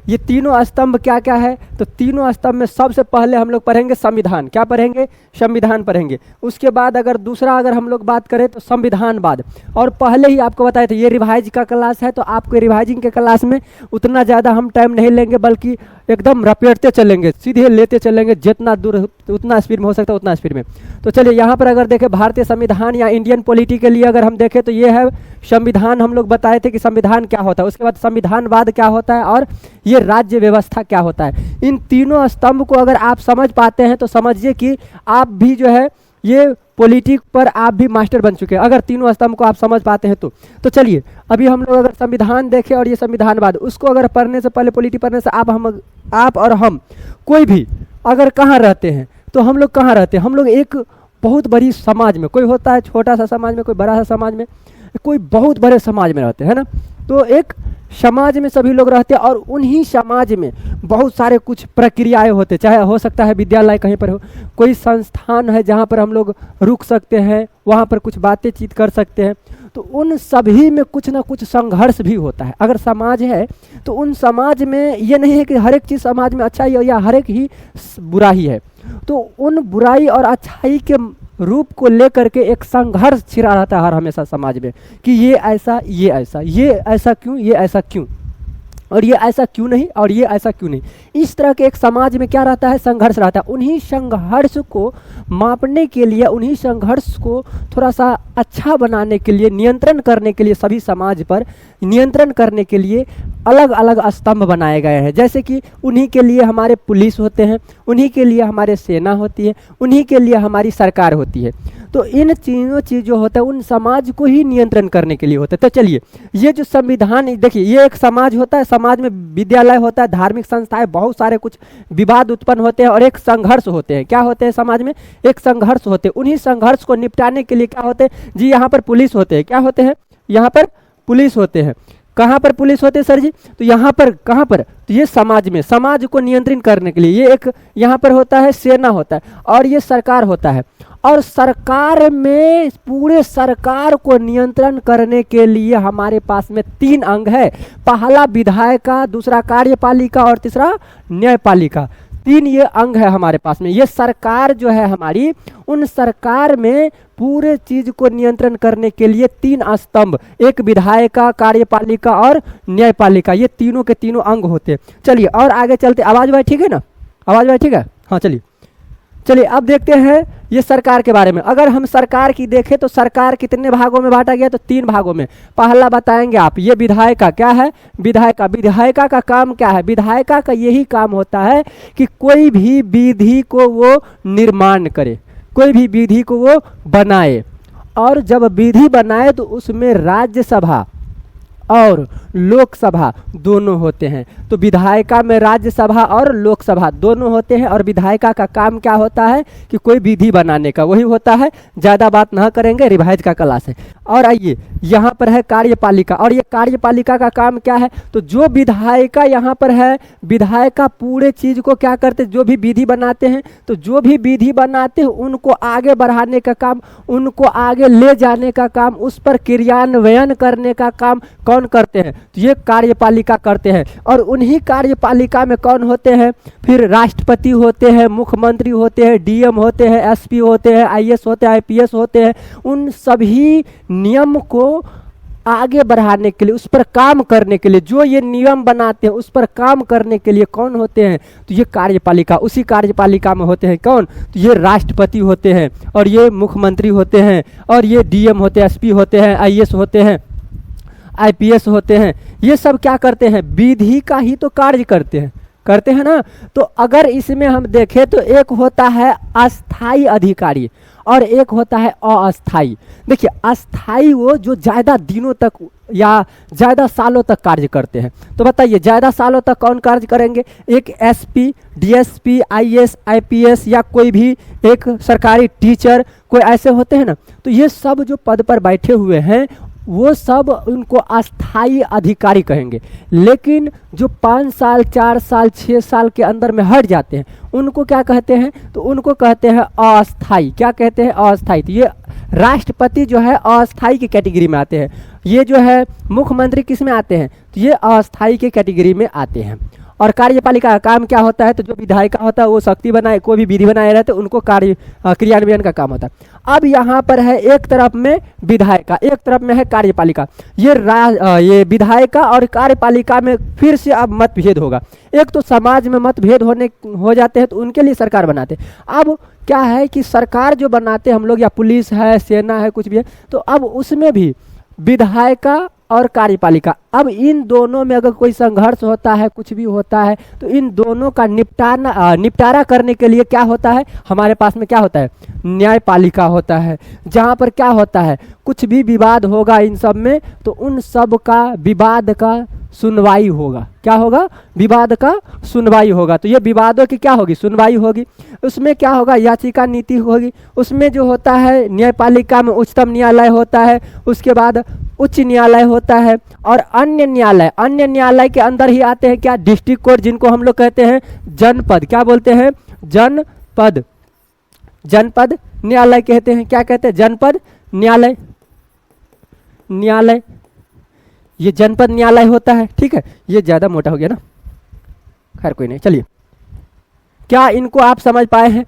ये तीनों स्तंभ क्या क्या है, तो तीनों स्तंभ में सबसे पहले हम लोग पढ़ेंगे संविधान। क्या पढ़ेंगे? संविधान पढ़ेंगे। उसके बाद अगर दूसरा अगर हम लोग बात करें तो संविधानवाद। और पहले ही आपको बताए थे ये रिवाइज का क्लास है, तो आपको रिवाइजिंग के क्लास में उतना ज़्यादा हम टाइम नहीं लेंगे, बल्कि एकदम रपेटते चलेंगे, सीधे लेते चलेंगे, जितना दूर उतना स्पीड में हो सकता है उतना स्पीड में। तो चलिए यहाँ पर अगर देखें भारतीय संविधान या इंडियन पॉलिटी के लिए अगर हम देखें तो ये है संविधान। हम लोग बताए थे कि संविधान क्या होता है, उसके बाद संविधानवाद क्या होता है और ये राज्य व्यवस्था क्या होता है। इन तीनों स्तंभ को अगर आप समझ पाते हैं तो समझिए कि आप भी जो है ये पॉलिटिक पर आप भी मास्टर बन चुके हैं, अगर तीनों स्तंभ को आप समझ पाते हैं तो चलिए अभी हम लोग अगर संविधान देखें और ये संविधानवाद, उसको अगर पढ़ने से पहले पॉलिटी पढ़ने से आप और हम कोई भी अगर कहाँ रहते हैं तो हम लोग कहाँ रहते हैं, हम लोग एक बहुत बड़ी समाज में, कोई होता है छोटा सा समाज में, कोई बड़ा सा समाज में, कोई बहुत बड़े समाज में रहते हैं ना। तो एक समाज में सभी लोग रहते हैं और उन्हीं समाज में बहुत सारे कुछ प्रक्रियाएं होते, चाहे हो सकता है विद्यालय कहीं पर हो, कोई संस्थान है जहाँ पर हम लोग रुक सकते हैं, वहाँ पर कुछ बातचीत कर सकते हैं। तो उन सभी में कुछ ना कुछ संघर्ष भी होता है। अगर समाज है तो उन समाज में ये नहीं है कि हर एक चीज़ समाज में अच्छा ही हो या हर एक ही बुरा ही है। तो उन बुराई और अच्छाई के रूप को लेकर के एक संघर्ष छिड़ा रहता है हर हमेशा समाज में कि ये ऐसा, ये ऐसा, ये ऐसा क्यों, ये ऐसा क्यों, और ये ऐसा क्यों नहीं, और ये ऐसा क्यों नहीं। इस तरह के एक समाज में क्या रहता है, संघर्ष रहता है। उन्हीं संघर्ष को मापने के लिए, उन्हीं संघर्ष को थोड़ा सा अच्छा बनाने के लिए, नियंत्रण करने के लिए, सभी समाज पर नियंत्रण करने के लिए अलग अलग स्तंभ बनाए गए हैं। जैसे कि उन्हीं के लिए हमारे पुलिस होते हैं, उन्हीं के लिए हमारे सेना होती है, उन्हीं के लिए हमारी सरकार होती है। तो इन तीनों चीज़ जो होता है उन समाज को ही नियंत्रण करने के लिए होता है। तो चलिए ये जो संविधान, देखिए ये एक समाज होता है, समाज में विद्यालय होता है, धार्मिक संस्थाएं, बहुत सारे कुछ विवाद उत्पन्न होते हैं और एक संघर्ष होते हैं। क्या होते हैं समाज में? एक संघर्ष होते हैं। उन्हीं संघर्ष को निपटाने के लिए क्या होते हैं जी, यहाँ पर पुलिस होते हैं। क्या होते हैं? यहाँ पर पुलिस होते हैं। कहाँ पर पुलिस होते हैं सर जी? तो यहाँ पर, कहाँ पर? तो ये समाज में, समाज को नियंत्रित करने के लिए ये एक यहाँ पर होता है, सेना होता है, और ये सरकार होता है। और सरकार में पूरे सरकार को नियंत्रण करने के लिए हमारे पास में 3 अंग है। पहला विधायिका, दूसरा कार्यपालिका और तीसरा न्यायपालिका। 3 ये अंग है हमारे पास में। ये सरकार जो है हमारी, उन सरकार में पूरे चीज को नियंत्रण करने के लिए 3 स्तंभ, एक विधायिका, कार्यपालिका और न्यायपालिका, ये तीनों के तीनों अंग होते हैं। चलिए और आगे चलते, आवाज भाई ठीक है ना? आवाज भाई ठीक है? हाँ चलिए अब देखते हैं ये सरकार के बारे में। अगर हम सरकार की देखें तो सरकार कितने भागों में बांटा गया, तो 3 भागों में। पहला बताएंगे आप, ये विधायिका। क्या है? विधायिका। विधायिका का काम क्या है? विधायिका का यही काम होता है कि कोई भी विधि को वो निर्माण करे, कोई भी विधि को वो बनाए, और जब विधि बनाए तो उसमें राज्यसभा और लोकसभा दोनों होते हैं। तो विधायिका में राज्यसभा और लोकसभा दोनों होते हैं, और विधायिका का काम क्या होता है कि कोई विधि बनाने का, वही होता है। ज़्यादा बात ना करेंगे, रिवाइज का क्लास है। और आइए यहाँ पर है कार्यपालिका, और ये कार्यपालिका का काम क्या है? तो जो विधायिका यहाँ पर है, विधायिका पूरे चीज़ को क्या करते, जो भी विधि बनाते हैं, तो जो भी विधि बनाते हैं उनको आगे बढ़ाने का काम, उनको आगे ले जाने का काम, उस पर क्रियान्वयन करने का काम कौन करते हैं? तो ये कार्यपालिका करते हैं। और उन्हीं कार्यपालिका में कौन होते हैं? फिर राष्ट्रपति होते हैं, मुख्यमंत्री होते हैं, डीएम होते हैं, एसपी होते हैं, आईएएस होते हैं, आईपीएस होते हैं। उन सभी नियम को आगे बढ़ाने के लिए, उस पर काम करने के लिए, जो ये नियम बनाते हैं उस पर काम करने के लिए कौन होते हैं? तो ये कार्यपालिका। उसी कार्यपालिका में होते हैं कौन? तो ये राष्ट्रपति होते हैं, और ये मुख्यमंत्री होते हैं, और ये डीएम होते हैं, एसपी होते हैं, आईएएस होते हैं, आईपीएस होते हैं। ये सब क्या करते हैं? विधि का ही तो कार्य करते हैं ना। तो अगर इसमें हम देखें तो एक होता है अस्थाई अधिकारी और एक होता है अस्थाई। देखिए अस्थाई वो जो ज़्यादा दिनों तक या ज़्यादा सालों तक कार्य करते हैं। तो बताइए ज़्यादा सालों तक कौन कार्य करेंगे? एक एसपी, डीएसपी, आईएएस, आईपीएस, या कोई भी एक सरकारी टीचर, कोई ऐसे होते हैं ना। तो ये सब जो पद पर बैठे हुए हैं वो सब उनको अस्थाई अधिकारी कहेंगे। लेकिन जो 5 साल 4 साल 6 साल के अंदर में हट जाते हैं उनको क्या कहते हैं, तो उनको कहते हैं अस्थाई। क्या कहते हैं? अस्थाई। तो ये राष्ट्रपति जो है अस्थाई की कैटेगरी में आते हैं। ये जो है मुख्यमंत्री किस में आते हैं, तो ये अस्थाई की कैटेगरी में आते हैं। और कार्यपालिका का काम क्या होता है, तो जो विधायिका होता है वो शक्ति बनाए, कोई भी विधि बनाए रहते उनको कार्य क्रियान्वयन का काम होता है। अब यहाँ पर है एक तरफ में विधायिका, एक तरफ में है कार्यपालिका। ये विधायिका और कार्यपालिका में फिर से अब मतभेद होगा। एक तो समाज में मतभेद हो जाते हैं तो उनके लिए सरकार बनाते हैं। अब क्या है कि सरकार जो बनाते हम लोग, या पुलिस है, सेना है, कुछ भी है, तो अब उसमें भी विधायिका और कार्यपालिका, अब इन दोनों में अगर कोई संघर्ष होता है, कुछ भी होता है, तो इन दोनों का निपटारा करने के लिए क्या होता है, हमारे पास में क्या होता है, न्यायपालिका होता है। जहाँ पर क्या होता है, कुछ भी विवाद होगा इन सब में, तो उन सब का विवाद का सुनवाई होगा। क्या होगा? विवाद का सुनवाई होगा। तो ये विवादों की क्या होगी, सुनवाई होगी। उसमें क्या होगा, याचिका नीति होगी। उसमें जो होता है न्यायपालिका में उच्चतम न्यायालय होता है, उसके बाद उच्च न्यायालय होता है, और अन्य न्यायालय के अंदर ही आते हैं क्या, डिस्ट्रिक्ट कोर्ट, जिनको हम लोग कहते हैं जनपद। क्या बोलते हैं? जनपद न्यायालय कहते हैं। क्या कहते हैं? जनपद न्यायालय। ये जनपद न्यायालय होता है। ठीक है, ये ज्यादा मोटा हो गया ना, खैर कोई नहीं, चलिए। क्या इनको आप समझ पाए हैं?